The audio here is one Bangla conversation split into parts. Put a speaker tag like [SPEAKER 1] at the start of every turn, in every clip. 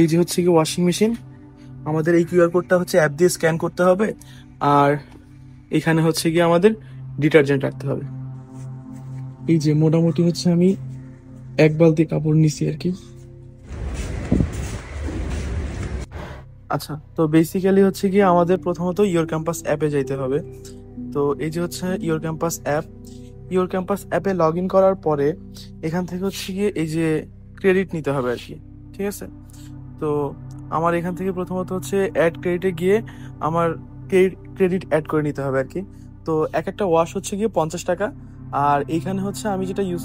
[SPEAKER 1] এই যে হচ্ছে কি ওয়াশিং মেশিন, আমাদের এই কিউআর কোডটা হচ্ছে অ্যাপ দিয়ে স্ক্যান করতে হবে। আর এখানে হচ্ছে কি আমাদের ডিটারজেন্ট রাখতে হবে। এই যে মোটামুটি হচ্ছে আমি এক বালতি কাপড় নিছি আর কি। আচ্ছা, তো বেসিক্যালি হচ্ছে কি আমাদের প্রথমত ইওর ক্যাম্পাস অ্যাপে যাইতে হবে। তো এই যে হচ্ছে your campus app, your campus অ্যাপে লগ ইন করার পরে এখান থেকে হচ্ছে গিয়ে এই যে ক্রেডিট নিতে হবে আর কি। ঠিক আছে, তো আমার এখান থেকে প্রথমত হচ্ছে অ্যাড ক্রেডিটে গিয়ে আমার ক্রেডিট অ্যাড করে নিতে হবে আর কি। তো এক একটা ওয়াশ হচ্ছে গিয়ে 50 টাকা। আর এইখানে হচ্ছে আমি যেটা ইউজ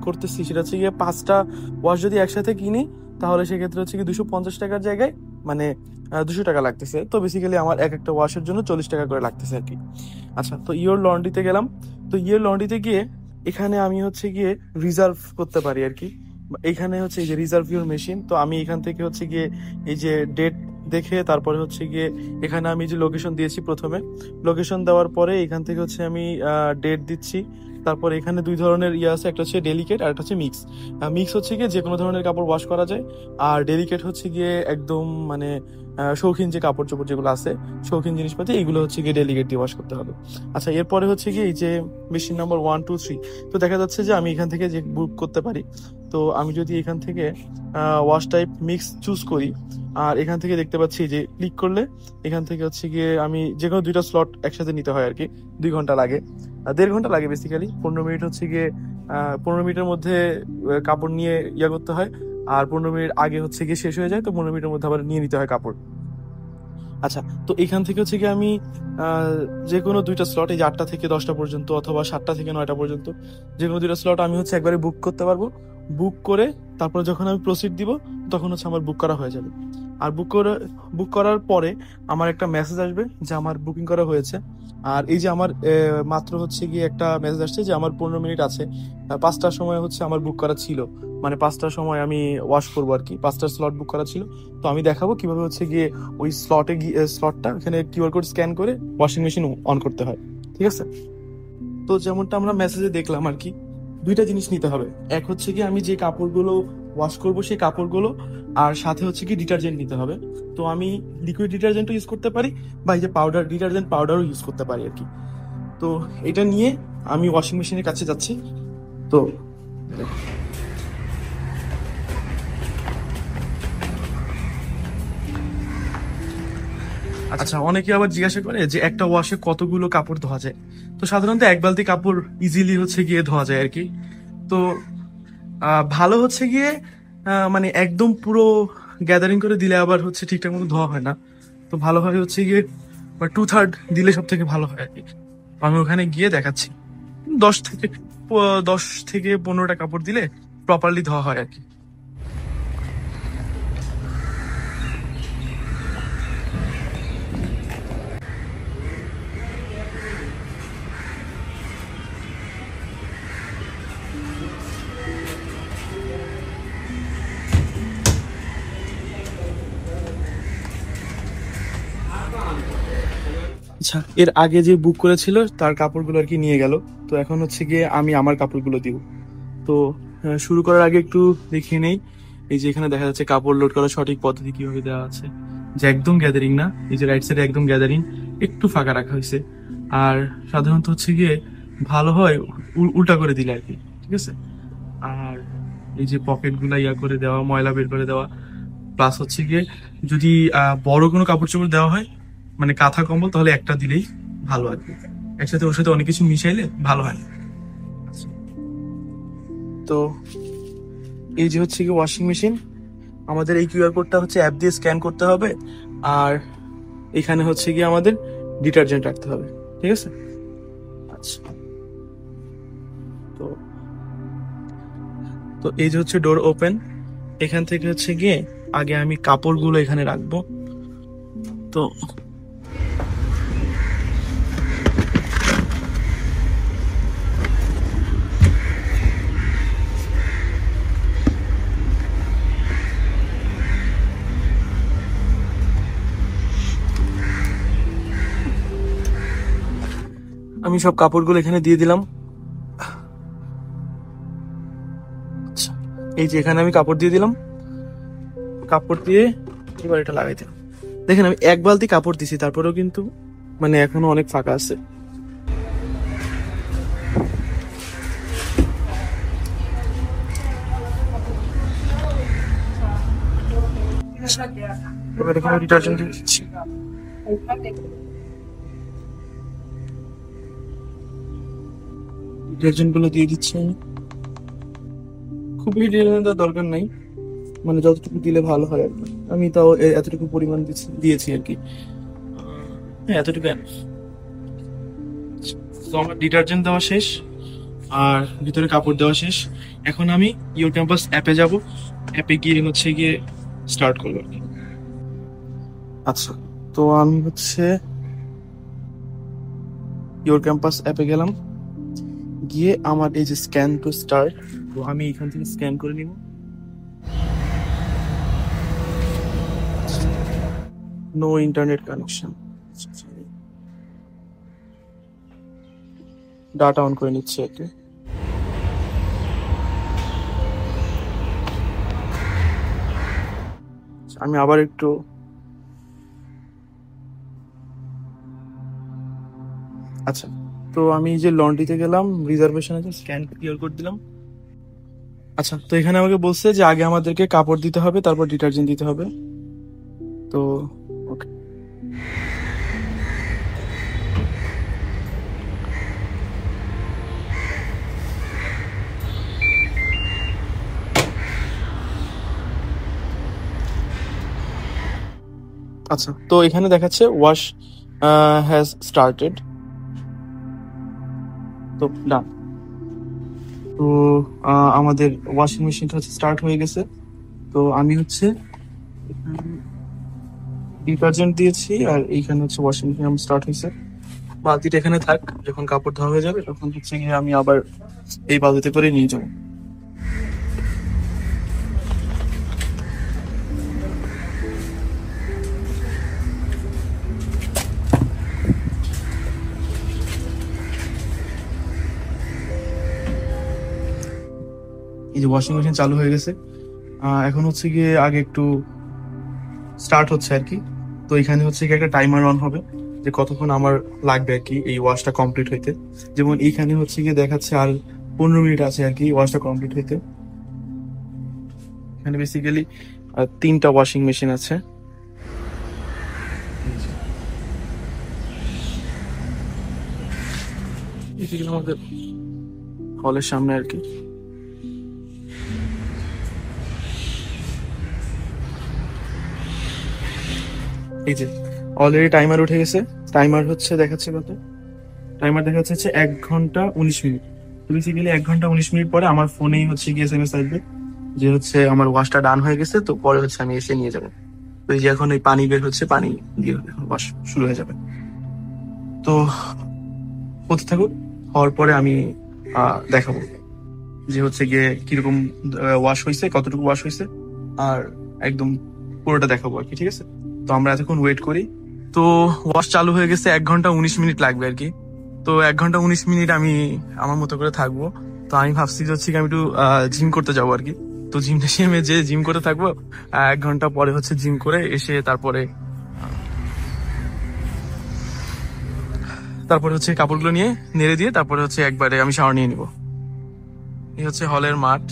[SPEAKER 1] করতেছি সেটা হচ্ছে গিয়ে 5টা ওয়াশ যদি একসাথে কিনি তাহলে সেক্ষেত্রে হচ্ছে কি 250 টাকার জায়গায় মানে 200 টাকা লাগতেছে। তো বেসিক্যালি আমার এক একটা ওয়াশের জন্য 40 টাকা করে লাগতেছে আর কি। আচ্ছা, তো ইওর লন্ড্রিতে গেলাম। তো ইওর লন্ড্রিতে গিয়ে এখানে আমি হচ্ছে গিয়ে রিজার্ভ করতে পারি আর কি। এখানে হচ্ছে এই যে রিজার্ভ ইউর মেশিন, তো আমি এখান থেকে হচ্ছে গিয়ে এই যে ডেট দেখে তারপরে হচ্ছে গিয়ে এখানে আমি যে লোকেশন দিয়েছি প্রথমে, লোকেশন দেওয়ার পরে এখান থেকে হচ্ছে আমি ডেট দিচ্ছি। তারপর এখানে দুই ধরনের ইয়ে আছে, একটা হচ্ছে ডেলিকেট আর একটা হচ্ছে মিক্স। মিক্স হচ্ছে গিয়ে যে কোনো ধরনের কাপড় ওয়াশ করা যায়, আর ডেলিকেট হচ্ছে গিয়ে একদম মানে শৌখিন যে কাপড় চোপড় যেগুলো আছে, শৌখিন জিনিসপাতি, এইগুলো হচ্ছে গিয়ে ডেলিকেট দিয়ে ওয়াশ করতে হবে। আচ্ছা, এরপরে হচ্ছে গিয়ে এই যে মেশিন নাম্বার 1 2 3, তো দেখা যাচ্ছে যে আমি এখান থেকে যে বুক করতে পারি। তো আমি যদি এখান থেকে ওয়াশ টাইপ মিক্স চুজ করি, আর এখান থেকে দেখতে পাচ্ছি যে ক্লিক করলে এখান থেকে হচ্ছে গিয়ে আমি যে কোনো দুইটা স্লট একসাথে নিতে হয় আর কি। 2 ঘন্টা লাগে, 1.5 ঘন্টা লাগে বেসিক্যালি। 15 মিনিট হচ্ছে গিয়ে 15 মিনিটের মধ্যে কাপড় নিয়ে ইয়া করতে হয়। আর 15 মিনিট আগে হচ্ছে গিয়ে শেষ হয়ে যায়, তো 15 মিনিটের মধ্যে আবার নিয়ে নিতে হয় কাপড়। আচ্ছা, তো এখান থেকে হচ্ছে কি আমি যে কোনো দুইটা স্লট, এই যে 8টা থেকে 10টা পর্যন্ত অথবা 7টা থেকে 9টা পর্যন্ত যে কোনো দুইটা স্লট আমি হচ্ছে একবারে বুক করতে পারবো। বুক করে তারপরে যখন আমি প্রসিড দিব তখন হচ্ছে আমার বুক করা হয়ে যাবে। আর বুক করার পরে আমার একটা মেসেজ আসবে যে আমার বুকিং করা হয়েছে। আর এই যে আমার মাত্র হচ্ছে গিয়ে একটা মেসেজ আসছে যে আমার 15 মিনিট আছে। 5টার সময় হচ্ছে আমার বুক করা ছিল, মানে 5টার সময় আমি ওয়াশ করবো আর কি। 5টার স্লট বুক করা ছিল। তো আমি দেখাবো কিভাবে হচ্ছে গিয়ে ওই স্লটে গিয়ে স্লটটা ওখানে কিউআর কোড স্ক্যান করে ওয়াশিং মেশিন অন করতে হয়। ঠিক আছে, তো যেমনটা আমরা মেসেজে দেখলাম আর কি, দুইটা জিনিস নিতে হবে। এক হচ্ছে কি আমি যে কাপড়গুলো ওয়াশ করব সেই কাপড়গুলো, আর সাথে হচ্ছে কি ডিটারজেন্ট নিতে হবে। তো আমি লিকুইড ডিটারজেন্টও ইউজ করতে পারি, বা এই যে পাউডার ডিটারজেন্ট পাউডারও ইউজ করতে পারি আর কি। তো এটা নিয়ে আমি ওয়াশিং মেশিনের কাছে যাচ্ছি। তো আচ্ছা, অনেকে আবার জিজ্ঞাসা করে যে একটা ওয়াশে কতগুলো কাপড় ধোয়া যায়। তো সাধারণত এক বালতি কাপড় ইজিলি হচ্ছে গিয়ে ধোয়া যায় আর কি। তো ভালো হচ্ছে গিয়ে মানে একদম পুরো গ্যাদারিং করে দিলে আবার হচ্ছে ঠিকঠাক মতো ধোয়া হয় না। তো ভালো হয় হচ্ছে গিয়ে 2/3 দিলে সব থেকে ভালো হয় আর কি। তো আমি ওখানে গিয়ে দেখাচ্ছি 10 থেকে 15টা কাপড় দিলে প্রপারলি ধোয়া হয় আর কি। আচ্ছা, এর আগে যে বুক করেছিল তার কাপড়গুলো আর কি নিয়ে গেল। তো এখন হচ্ছে গিয়ে আমি আমার কাপড়গুলো দিব। তো শুরু করার আগে একটু দেখিয়ে নেই। এই যে এখানে দেখা যাচ্ছে কাপড় লোড করার সঠিক পদ্ধতি কিভাবে দেওয়া আছে, যে একদম গ্যাদারিং না, এই যে রাইট সাইডে একদম গ্যাদারিং, একটু ফাঁকা রাখা হয়েছে। আর সাধারণত হচ্ছে গিয়ে ভালো হয় উল্টা করে দিলে আর কি। ঠিক আছে, আর এই যে পকেট গুলা ইয়া করে দেওয়া, ময়লা বের করে দেওয়া, প্লাস হচ্ছে গিয়ে যদি বড় কোনো কাপড় চোপড় দেওয়া হয় মানে কাঁথা কম্বল, তাহলে একটা দিলেই ভালো আর কি। একসাথে ওর সাথে অনেক কিছু মিশাইলে ভালো হয় না। তো এই যে হচ্ছে কি ওয়াশিং মেশিন, আমাদের এই কিউআর কোডটা হচ্ছে অ্যাপ দিয়ে স্ক্যান করতে হবে। আর এখানে হচ্ছে কি আমাদের ডিটারজেন্ট রাখতে হবে। ঠিক আছে, আচ্ছা। তো তো এই যে হচ্ছে ডোর ওপেন। এখান থেকে হচ্ছে গিয়ে আগে আমি কাপড়গুলো এখানে রাখবো। তো আমি সব কাপড়গুলো এখানে দিয়ে দিলাম। আচ্ছা, এই যে এখানে আমি কাপড় দিয়ে দিলাম। কাপড় দিয়ে এবার এটা লাগাইতে হবে। দেখেন আমি এক বালতি কাপড় দিছি, তারপরেও কিন্তু মানে এখনো অনেক ফাঁকা আছে। এবার এখানে ডিটারজেন্ট দিচ্ছি। ডিটারজেন্ট গুলো দিয়ে দিচ্ছি আমি। খুবই ডিটারজেন্ট দেওয়ার দরকার নাই, মানে যতটুকু দিলে ভালো হয় আর কি। আমি তাও এতটুকু পরিমাণ দিয়েছি আর কি। হ্যাঁ, এতটুকু enough। তো আমার ডিটারজেন্ট দেওয়া শেষ আর ভিতরে কাপড় দেওয়া শেষ। এখন আমি ইওর ক্যাম্পাস অ্যাপে যাব, অ্যাপে গিয়ে হচ্ছে গিয়ে স্টার্ট করবো আর কি। আচ্ছা, তো আমি হচ্ছে ইওর ক্যাম্পাস অ্যাপে গেলাম, গিয়ে আমার এই যে স্ক্যান টু স্টার্ট, তো আমি এখান থেকে স্ক্যান করে নিব। No internet connection, data on করে নিচ্ছে একে। আমি আবার একটু আচ্ছা, তো আমি যে লন্ড্রিতে গেলাম, রিজার্ভেশন আছে, স্ক্যান কিউআর কোড দিলাম। আচ্ছা, তো এখানে আমাকে বলছে যে আগে আমাদেরকে কাপড় দিতে হবে, তারপর ডিটারজেন্ট দিতে হবে। তো ওকে, আচ্ছা, তো এখানে দেখাচ্ছে ওয়াশ হ্যাজ স্টার্টেড, তো ডান। তো আমাদের ওয়াশিং মেশিনটা হচ্ছে স্টার্ট হয়ে গেছে। তো আমি হচ্ছে ডিটারজেন্ট দিয়েছি আর এইখানে হচ্ছে ওয়াশিং মেশিন আমার স্টার্ট হয়েছে। বালতিটা এখানে থাক, যখন কাপড় ধোয়া হয়ে যাবে তখন হচ্ছে গিয়ে আমি আবার এই বালতিতে করে নিয়ে যাবো। এই যে ওয়াশিং মেশিন চালু হয়ে গেছে। এখন হচ্ছে গিয়ে আগে একটু স্টার্ট হচ্ছে আর কি। তো এখানে হচ্ছে গিয়ে একটা টাইমার অন হবে যে কতক্ষণ আমার লাগবে আর কি এই ওয়াশটা কমপ্লিট হইতে। যেমন এইখানে হচ্ছে গিয়ে দেখাচ্ছে আর 15 মিনিট আছে আর কি ওয়াশটা কমপ্লিট হইতে। এখানে বেসিক্যালি 3টা ওয়াশিং মেশিন আছে। বেসিক্যালি আমাদের হলের সামনে আর কি। এই যে অলরেডি টাইমার উঠে গেছে। টাইমার হচ্ছে দেখাচ্ছে কত, টাইমার দেখাচ্ছে হচ্ছে 1 ঘন্টা 19 মিনিট। তো বেসিক্যালি 1 ঘন্টা 19 মিনিট পরে আমার ফোনেই হচ্ছে গিয়ে এসএমএস আসবে যে হচ্ছে আমার ওয়াশটা ডান হয়ে গেছে। তো পরে হচ্ছে আমি এসে নিয়ে যাবো। তো এই যে এখন এই পানি বের হচ্ছে, পানি দিয়ে ওয়াশ শুরু হয়ে যাবে। তো হতে থাকুক, হওয়ার পরে আমি দেখাবো যে হচ্ছে গিয়ে কিরকম ওয়াশ হয়েছে, কতটুকু ওয়াশ হয়েছে, আর একদম পুরোটা দেখাবো আর কি। ঠিক আছে, তো আমরা এতক্ষণ ওয়েট করি। তো ওয়াশ চালু হয়ে গেছে, 1 ঘন্টা 19 মিনিট লাগবে আর কি। তো 1 ঘন্টা 19 মিনিট আমি আমার মতো করে থাকবো। তো আমি ভাবছি যে হচ্ছে কি আমি একটু জিম করতে যাবো আর কি। তো জিমনেশিয়ামে যে জিম করতে থাকবো, 1 ঘন্টা পরে হচ্ছে জিম করে এসে তারপরে হচ্ছে কাপড়গুলো নিয়ে নেড়ে দিয়ে তারপরে হচ্ছে একবারে আমি শাওয়ার নিয়ে নিবো। এই হচ্ছে হলের মাঠ,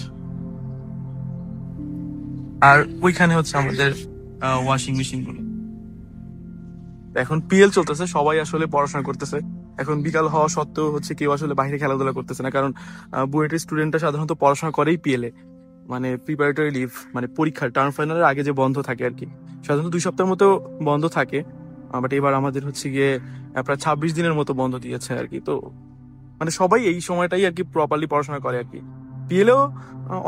[SPEAKER 1] আর ওইখানে হচ্ছে আমাদের ওয়াশিং মেশিন গুলো। এখন পিএল চলতেছে, সবাই আসলে পড়াশোনা করতেছে। এখন বিকাল হওয়া সত্ত্বেও হচ্ছে কেউ আসলে বাইরে খেলাধুলা করতেছে না, কারণ বুয়েটের স্টুডেন্টরা সাধারণত পড়াশোনা করেই পিএলে, মানে প্রিপারেটরি লিভ, মানে পরীক্ষার টার্ম ফাইনালের আগে যে বন্ধ থাকে আর কি। সাধারণত 2 সপ্তাহের মতো বন্ধ থাকে, বাট এবার আমাদের হচ্ছে গিয়ে প্রায় 26 দিনের মতো বন্ধ দিয়েছে আর কি। তো মানে সবাই এই সময়টাই আর কি প্রপারলি পড়াশোনা করে আর কি। পিএলেও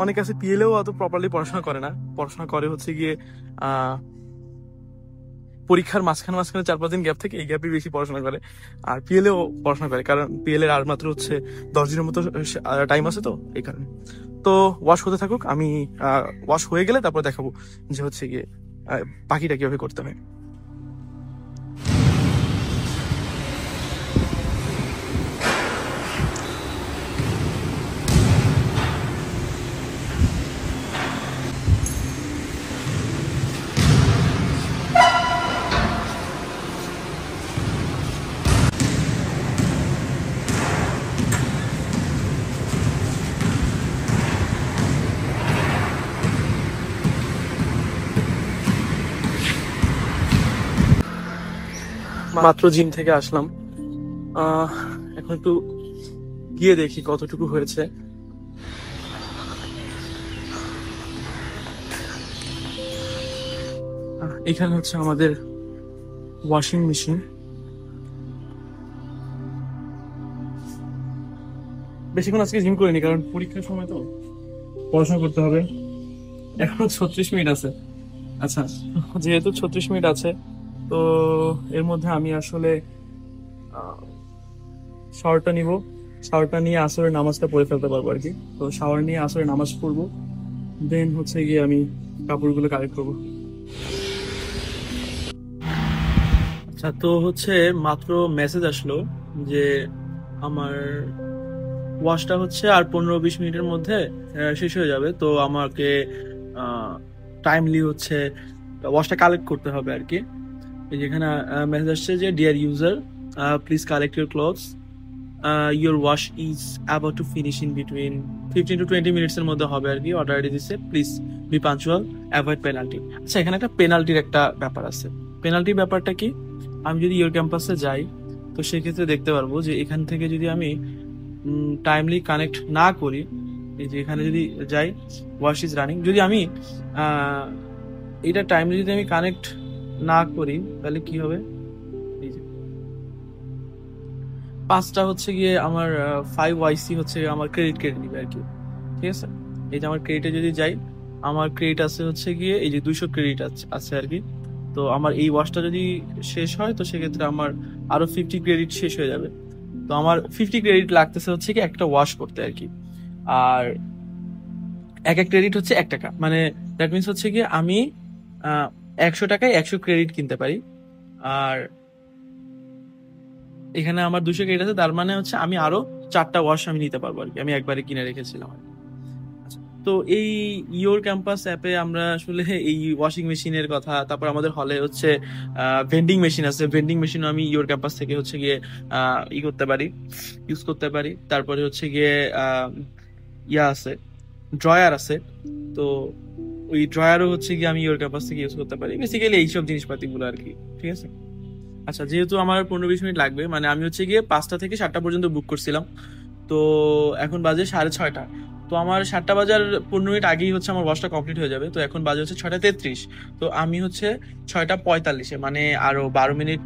[SPEAKER 1] অনেক আছে, পিএলেও অত প্রপারলি পড়াশোনা করে না, পড়াশোনা করে হচ্ছে গিয়ে পরীক্ষার মাঝখানে 4-5 দিন গ্যাপ থেকে, এই গ্যাপে বেশি পড়াশোনা করে। আর পিএলএও পড়াশোনা করে, কারণ পিএল এর আর মাত্র হচ্ছে 10 দিনের মতো টাইম আছে, তো এই কারণে। তো ওয়াশ হতে থাকুক, আমি ওয়াশ হয়ে গেলে তারপর দেখাবো যে হচ্ছে গিয়ে বাকিটা কিভাবে করতে হয়। মাত্র জিম থেকে আসলাম। এখন একটু গিয়ে দেখি কতটুকু হয়েছে। এখানে হচ্ছে আমাদের ওয়াশিং মেশিন। বেশিক্ষণ আজকে জিম করিনি, কারণ পরীক্ষার সময় তো পড়াশোনা করতে হবে। এখনো 36 মিনিট আছে। আচ্ছা, যেহেতু 36 মিনিট আছে, তো এর মধ্যে আমি আসলে শাওয়ারটা নিব। শাওয়ারটা নিয়ে আসরের নামাজটা পড়ে ফেলতে পারবো আর কি। তো শাওয়ার নিয়ে আসরের নামাজ পড়বো, দেন হচ্ছে গিয়ে আমি কাপড়গুলো কালেক্ট করবো। আচ্ছা, তো হচ্ছে মাত্র মেসেজ আসলো যে আমার ওয়াশটা হচ্ছে আর 15-20 মিনিটের মধ্যে শেষ হয়ে যাবে। তো আমাকে টাইমলি হচ্ছে ওয়াশটা কালেক্ট করতে হবে আর কি। এই যেখানে মেসেজ আসছে যে dear user, please collect your clothes, your wash is about to finish in between 15 to 20 minutes এর মধ্যে হবে আর কি। অর্ডার দিচ্ছে, please be punctual, avoid penalty. আচ্ছা, এখানে একটা পেনাল্টির একটা ব্যাপার আছে। পেনাল্টির ব্যাপারটা কি? আমি যদি ইয়োর ক্যাম্পাসে যাই, তো সেক্ষেত্রে দেখতে পারবো যে এখান থেকে যদি আমি টাইমলি কানেক্ট না করি, এই যে এখানে যদি যাই ওয়াশ ইজ রানিং, যদি আমি এটা টাইমলি যদি আমি কানেক্ট না করি, তাহলে কি হবে? এই যে 5টা হচ্ছে গিয়ে আমার 5YC হচ্ছে আমার ক্রেডিট কেটে নিবে আর কি। ঠিক আছে, এই যে আমার ক্রেডিটে যদি যাই, আমার ক্রেডিট আছে হচ্ছে গিয়ে এই যে 200 ক্রেডিট আছে আর কি। তো আমার এই ওয়াশটা যদি শেষ হয়, তো সেক্ষেত্রে আমার আরো 50 ক্রেডিট শেষ হয়ে যাবে। তো আমার 50 ক্রেডিট লাগতেছে হচ্ছে কি একটা ওয়াশ করতে আর কি। আর এক এক ক্রেডিট হচ্ছে 1 টাকা, মানে দ্যাট মিনস হচ্ছে কি আমি 100 টাকায় 100 ক্রেডিট কিনতে পারি। আর এখানে আমার 200 ক্রেডিট আছে, তার মানে হচ্ছে আমি আরো 4টা ওয়াশ আমি নিতে পারবো আর কি। আমি একবারে কিনে রেখেছিলাম আর কি। আচ্ছা, তো এই ইয়োর ক্যাম্পাস অ্যাপে আমরা আসলে এই ওয়াশিং মেশিনের কথা, তারপর আমাদের হলে হচ্ছে ভেন্ডিং মেশিন আছে। ভেন্ডিং মেশিন আমি ইয়োর ক্যাম্পাস থেকে হচ্ছে গিয়ে করতে পারি, ইউজ করতে পারি। তারপরে হচ্ছে গিয়ে ইয়া আছে, ড্রয়ার আছে। তো ওই ড্রয়ারও হচ্ছে গিয়ে আমি ইয়োর ক্যাম্পাস থেকে ইউজ করতে পারি। বেসিক্যালি এইসব জিনিসপাতিগুলো আর কি। ঠিক আছে। আচ্ছা, যেহেতু আমার 15-20 মিনিট লাগবে, মানে আমি হচ্ছে গিয়ে 5টা থেকে 7টা পর্যন্ত বুক করছিলাম। তো এখন বাজে 6:30। তো আমার 7টা বাজার 15 মিনিট আগেই হচ্ছে আমার ওয়াশটা কমপ্লিট হয়ে যাবে। তো এখন বাজে হচ্ছে 6:33। তো আমি হচ্ছে 6:45-এ, মানে আরো 12 মিনিট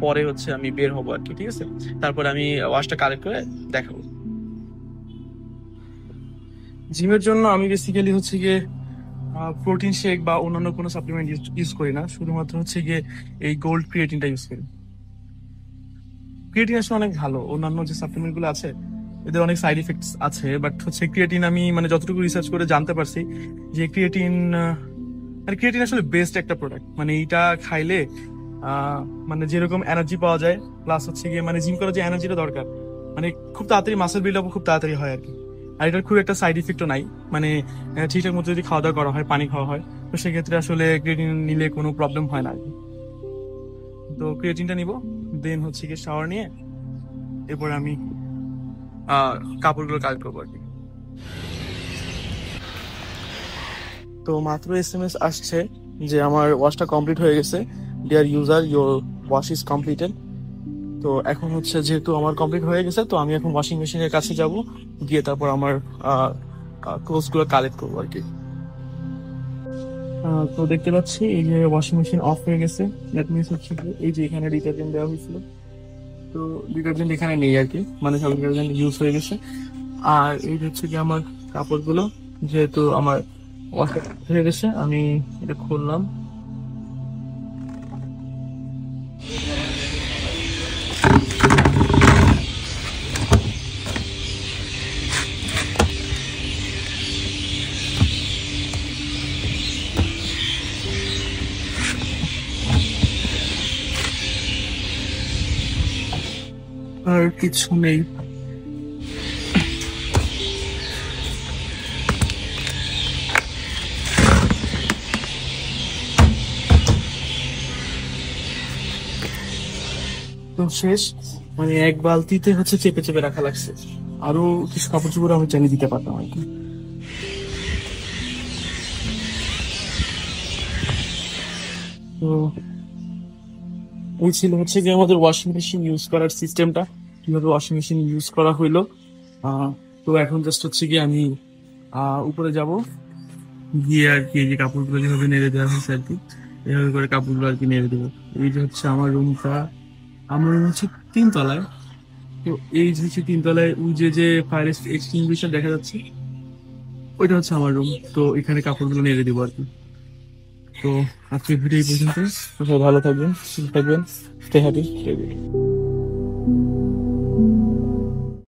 [SPEAKER 1] পরে হচ্ছে আমি বের হবো আর কি। ঠিক আছে, তারপর আমি ওয়াশটা কালেক্ট করে দেখাবো। জিমের জন্য আমি বেসিক্যালি হচ্ছে গিয়ে প্রোটিন শেক বা অন্যান্য কোনো সাপ্লিমেন্ট ইউজ করি না, শুধুমাত্র হচ্ছে গিয়ে এই গোল্ড ক্রিয়েটিনটা ইউজ করি। ক্রিয়েটিন আসলে অনেক ভালো। অন্যান্য যে সাপ্লিমেন্ট গুলো আছে এদের অনেক সাইড ইফেক্টস আছে, বাট হচ্ছে ক্রিয়েটিন আমি মানে যতটুকু রিসার্চ করে জানতে পারছি যে ক্রিয়েটিন মানে ক্রিয়েটিন আসলে বেস্ট একটা প্রোডাক্ট। মানে এইটা খাইলে মানে যেরকম এনার্জি পাওয়া যায়, প্লাস হচ্ছে গিয়ে মানে জিম করার যে এনার্জিটা দরকার, মানে খুব তাড়াতাড়ি মাসেল বিল্ড আপ খুব তাড়াতাড়ি হয় আর কি। আর এটার খুব একটা সাইড ইফেক্টও নাই, মানে ঠিকঠাক মতো যদি খাওয়া দাওয়া করা হয়, পানি খাওয়া হয়, তো সেক্ষেত্রে আসলে ক্রিয়েটিন নিলে কোনো প্রবলেম হয় না আর কি। তো ক্রিয়েটিনটা নিব, দেন হচ্ছে গিয়ে শাওয়ার নিয়ে এরপর আমি কাপড়গুলো কালেক্ট করবো আর কি। তো মাত্র SMS আসছে যে আমার ওয়াশটা কমপ্লিট হয়ে গেছে। Dear user, your wash is completed. তো এখন হচ্ছে যেহেতু আমার কমপ্লিট হয়ে গেছে, তো আমি এখন ওয়াশিং মেশিনের কাছে যাব, গিয়ে তারপর আমার ক্লোথস গুলো কালেক্ট করবো আর কি। তো দেখতে পাচ্ছি এই যে ওয়াশিং মেশিন অফ হয়ে গেছে। দ্যাট মিনস হচ্ছে এই যে এখানে ডিটারজেন্ট দেওয়া হয়েছিল, তো ডিটারজেন্ট এখানে নেই আর কি, মানে সব ডিটারজেন্ট ইউজ হয়ে গেছে। আর এই হচ্ছে কি আমার কাপড়গুলো, যেহেতু আমার ওয়াশ হয়ে গেছে, আমি এটা খুললাম। আর কিছু নেই। তো শেষ, মানে এক বালতিতে হচ্ছে চেপে চেপে রাখা লাগছে। আরো কিছু কাপড় চোপড় আমি চালিয়ে দিতে পারতাম আর কি। তো এই ছিল হচ্ছে কি আমাদের ওয়াশিং মেশিন ইউজ করার সিস্টেমটা, কিভাবে ওয়াশিং মেশিন ইউজ করা হইলো। আহ, তো এখন জাস্ট হচ্ছে কি আমি উপরে যাব, গিয়ে আর কি এই যে কাপড়গুলো যেভাবে নেড়ে দেওয়া হয়েছে আর কি, এভাবে করে কাপড়গুলো আর কি নেড়ে দেবো। এই যে হচ্ছে আমার রুমটা, আমার রুম হচ্ছে 3 তলায়। তো এই যে হচ্ছে 3 তলায় ওই যে ফায়ার এক্সটিংগুইশার দেখা যাচ্ছে, ওইটা হচ্ছে আমার রুম। তো এখানে কাপড়গুলো নেড়ে দিব আর কি। তো আজকের ভিডিও এই পর্যন্ত। তো সবাই ভালো থাকবেন, সুস্থ থাকবেন, স্টে হ্যাপি।